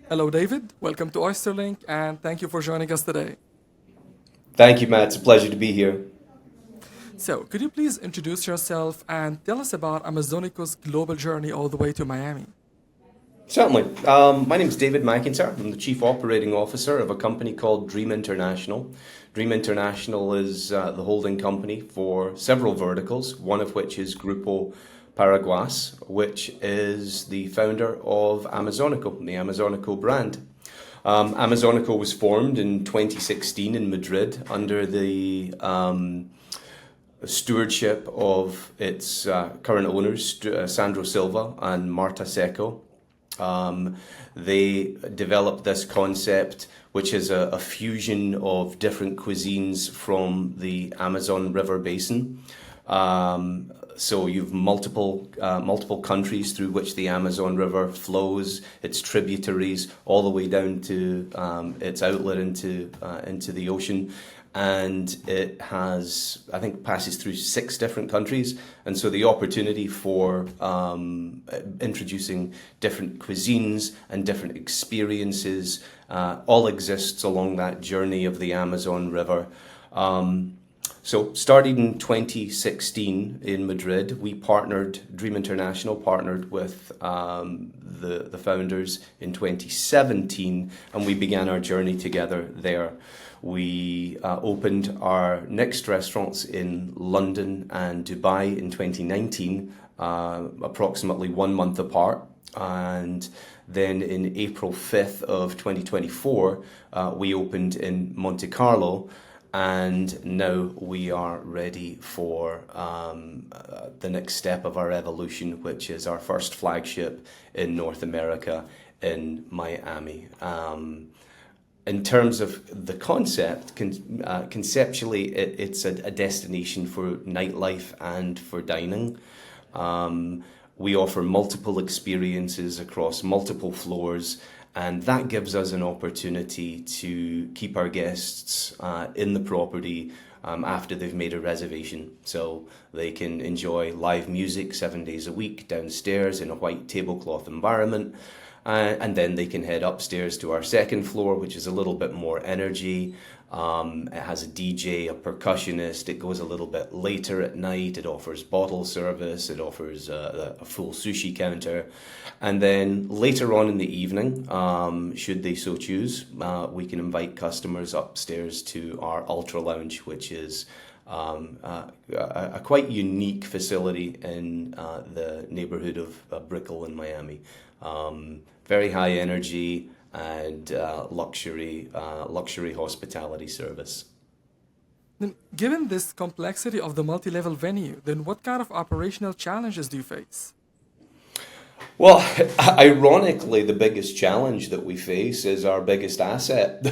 Hello, David. Welcome to OysterLink, and thank you for joining us today. Thank you, Matt. It's a pleasure to be here. So, could you please introduce yourself and tell us about Amazonico's global journey all the way to Miami? Certainly. My name is David McIntyre. I'm the Chief Operating Officer of a company called Dream International. Dream International is the holding company for several verticals, one of which is Grupo Paraguas, which is the founder of Amazonico, the Amazonico brand. Amazonico was formed in 2016 in Madrid under the stewardship of its current owners, Sandro Silva and Marta Seco. They developed this concept, which is a fusion of different cuisines from the Amazon River Basin. So you've multiple countries through which the Amazon River flows, its tributaries, all the way down to its outlet into the ocean. And it has, I think, passes through 6 different countries. And so the opportunity for introducing different cuisines and different experiences all exists along that journey of the Amazon River. So starting in 2016 in Madrid, Dream International partnered with the founders in 2017, and we began our journey together there. We opened our next restaurants in London and Dubai in 2019, approximately 1 month apart. And then in April 5th of 2024, we opened in Monte Carlo. And now we are ready for the next step of our evolution, which is our first flagship in North America in Miami. In terms of the concept, conceptually, it's a destination for nightlife and for dining. We offer multiple experiences across multiple floors, and that gives us an opportunity to keep our guests in the property after they've made a reservation. So they can enjoy live music 7 days a week downstairs in a white tablecloth environment. And then they can head upstairs to our second floor, which is a little bit more energy. It has a DJ, a percussionist. It goes a little bit later at night. It offers bottle service. It offers a full sushi counter. And then later on in the evening, should they so choose, we can invite customers upstairs to our Ultra Lounge, which is a quite unique facility in the neighborhood of Brickell in Miami. Very high energy and luxury hospitality service. Then, given this complexity of the multi-level venue, then what kind of operational challenges do you face? Well, ironically, the biggest challenge that we face is our biggest asset.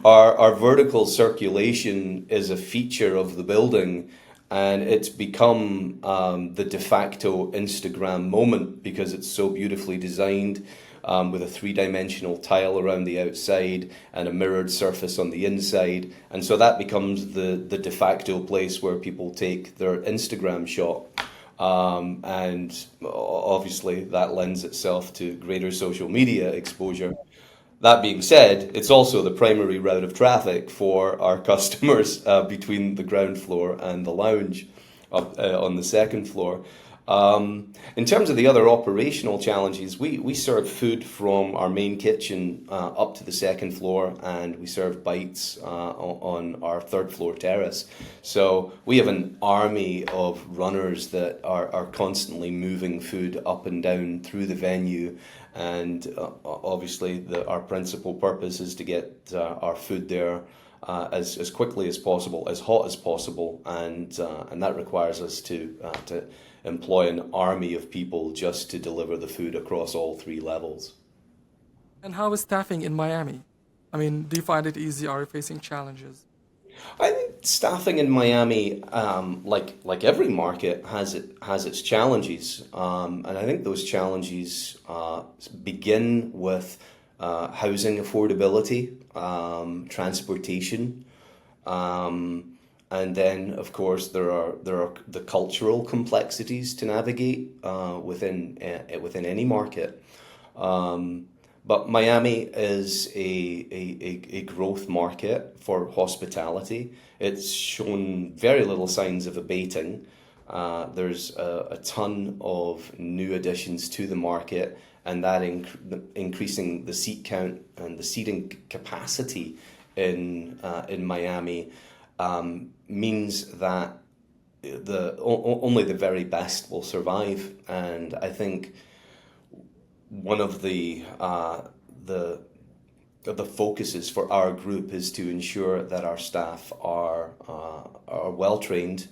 Our vertical circulation is a feature of the building, and it's become the de facto Instagram moment because it's so beautifully designed. With a three-dimensional tile around the outside and a mirrored surface on the inside. And so that becomes the de facto place where people take their Instagram shot. And obviously that lends itself to greater social media exposure. That being said, it's also the primary route of traffic for our customers between the ground floor and the lounge on the second floor. In terms of the other operational challenges, we serve food from our main kitchen up to the second floor, and we serve bites on our third floor terrace. So we have an army of runners that are constantly moving food up and down through the venue. And obviously, our principal purpose is to get our food there as quickly as possible, as hot as possible, and that requires us to employ an army of people just to deliver the food across all 3 levels. And how is staffing in Miami? I mean, do you find it easy? Are you facing challenges? I think staffing in Miami, like every market, has its challenges, and I think those challenges begin with housing affordability, transportation. And then, of course, there are the cultural complexities to navigate within any market. But Miami is a growth market for hospitality. It's shown very little signs of abating. There's a ton of new additions to the market, and that increasing the seat count and the seating capacity in Miami means that only the very best will survive. And I think one of the focuses for our group is to ensure that our staff are well trained,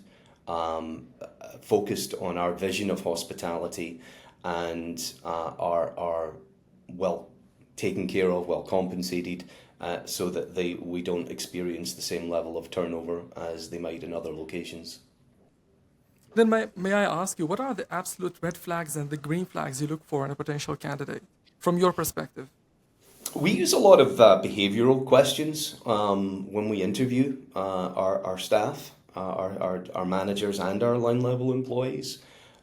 focused on our vision of hospitality, and are well taken care of, well compensated, so that we don't experience the same level of turnover as they might in other locations. Then may I ask you, what are the absolute red flags and the green flags you look for in a potential candidate from your perspective? We use a lot of behavioral questions when we interview our staff, our managers, and our line level employees.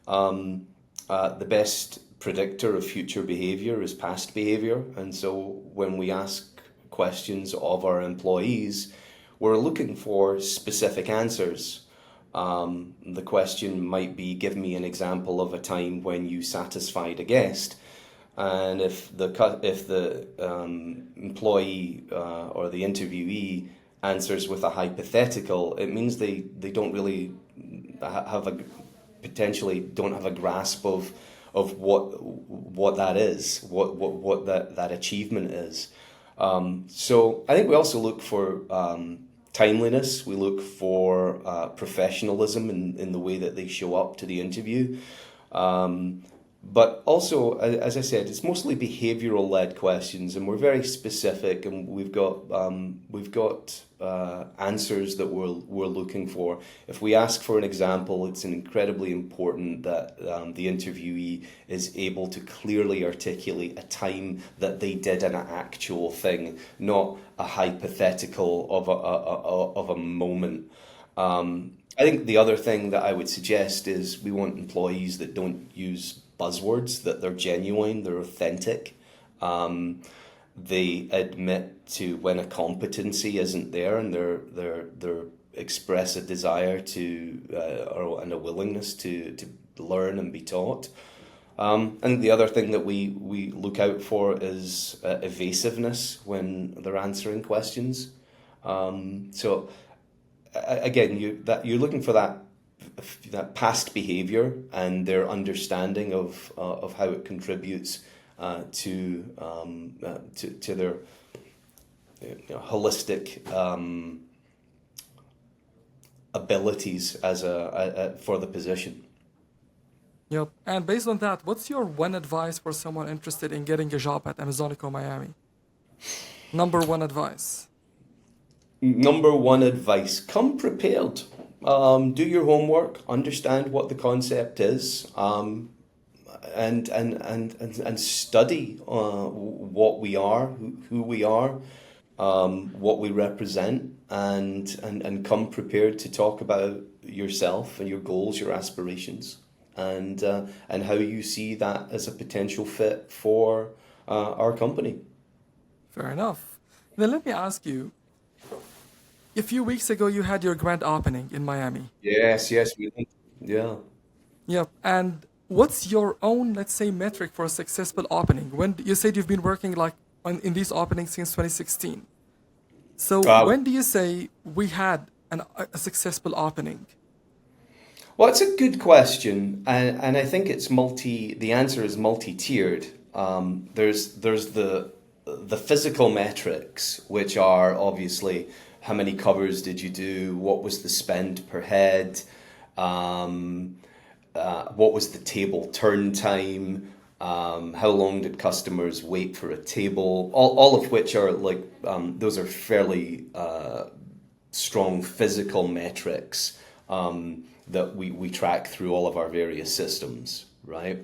The best predictor of future behavior is past behavior, and so when we ask questions of our employees, we're looking for specific answers. The question might be, give me an example of a time when you satisfied a guest. And if the employee or the interviewee answers with a hypothetical, it means they don't really potentially don't have a grasp of what that is, what that achievement is. So I think we also look for timeliness. We look for professionalism in the way that they show up to the interview. But also, as I said, it's mostly behavioral-led questions, and we're very specific, and we've got answers that we're looking for. If we ask for an example, it's incredibly important that the interviewee is able to clearly articulate a time that they did an actual thing, not a hypothetical of a moment. I think the other thing that I would suggest is we want employees that don't use buzzwords, that they're genuine, they're authentic. They admit to when a competency isn't there, and they express a desire and a willingness to learn and be taught. I think the other thing that we look out for is evasiveness when they're answering questions. So again, you're looking for that past behavior and their understanding of how it contributes to their holistic abilities for the position. Yep. And based on that, what's your one advice for someone interested in getting a job at Amazonico Miami? Number one advice. Number one advice: come prepared. Do your homework, understand what the concept is, and study what we are, who we are, what we represent, and come prepared to talk about yourself and your goals, your aspirations, and how you see that as a potential fit for our company. Fair enough. Then let me ask you, a few weeks ago you had your grand opening in Miami. Yes, we did. Yeah. Yep. And what's your own, let's say, metric for a successful opening? When you said you've been working in these openings since 2016. So when do you say we had a successful opening? Well, it's a good question, and I think the answer is multi-tiered. There's the physical metrics, which are obviously how many covers did you do, what was the spend per head, what was the table turn time, how long did customers wait for a table, all of which are those are fairly strong physical metrics that we track through all of our various systems, right?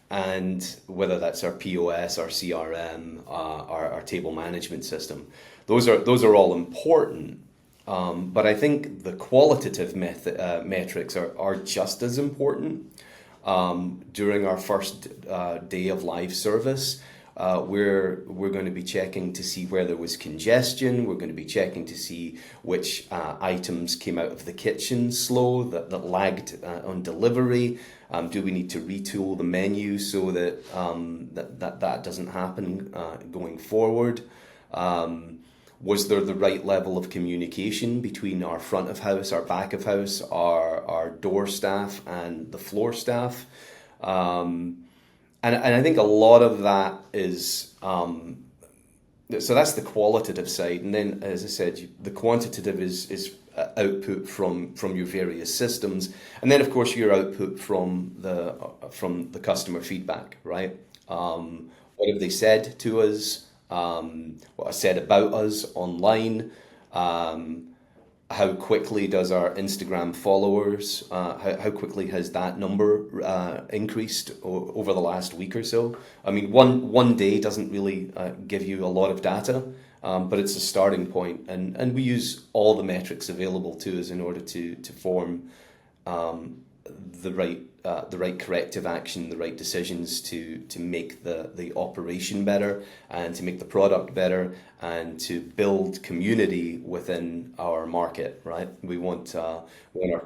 And whether that's our POS, our CRM, our table management system, those are all important. But I think the qualitative metrics are just as important. During our first day of live service, we're going to be checking to see where there was congestion. We're going to be checking to see which items came out of the kitchen slow, that lagged on delivery. Do we need to retool the menu so that that doesn't happen going forward? Was there the right level of communication between our front of house, our back of house, our door staff and the floor staff? And I think a lot of that is, so that's the qualitative side. And then, as I said, the quantitative is output from your various systems. And then, of course, your output from the customer feedback, right? What have they said to us? What I said about us online? How quickly does our Instagram followers, how quickly has that number increased over the last week or so? I mean, one day doesn't really give you a lot of data, but it's a starting point, and we use all the metrics available to us in order to form the right corrective action, the right decisions to make the operation better and to make the product better and to build community within our market, right? We want our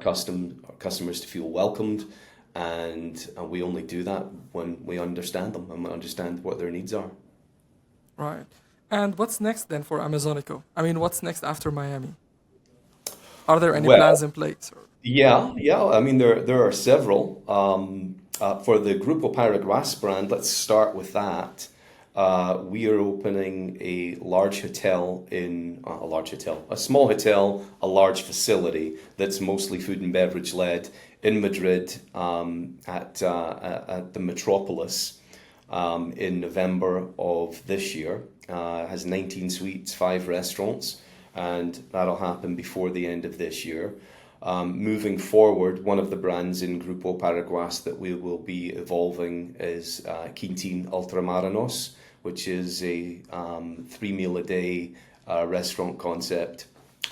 customers to feel welcomed, and we only do that when we understand them and we understand what their needs are. Right. And what's next then for Amazonico? I mean, what's next after Miami? Are there any plans in place? Or? Yeah. I mean, there are several. For the Grupo Paraguas brand, let's start with that. We are opening a small hotel, a large facility that's mostly food and beverage led in Madrid at the Metropolis in November of this year. Has 19 suites, 5 restaurants, and that'll happen before the end of this year. Moving forward, one of the brands in Grupo Paraguas that we will be evolving is Quintin Ultramarinos, which is a 3-meal-a-day restaurant concept,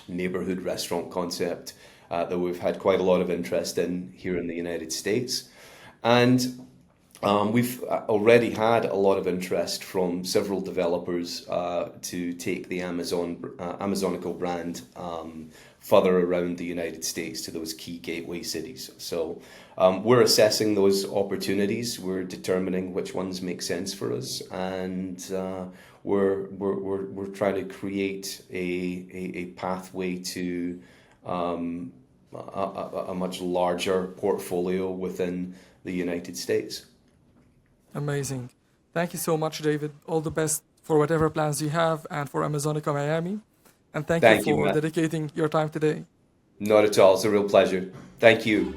neighborhood restaurant concept that we've had quite a lot of interest in here in the United States. And we've already had a lot of interest from several developers to take the Amazonico brand further around the United States to those key gateway cities. So we're assessing those opportunities. We're determining which ones make sense for us, and we're trying to create a pathway to a much larger portfolio within the United States. Amazing. Thank you so much, David. All the best for whatever plans you have and for Amazonico Miami. And thank you for dedicating your time today. Not at all. It's a real pleasure. Thank you.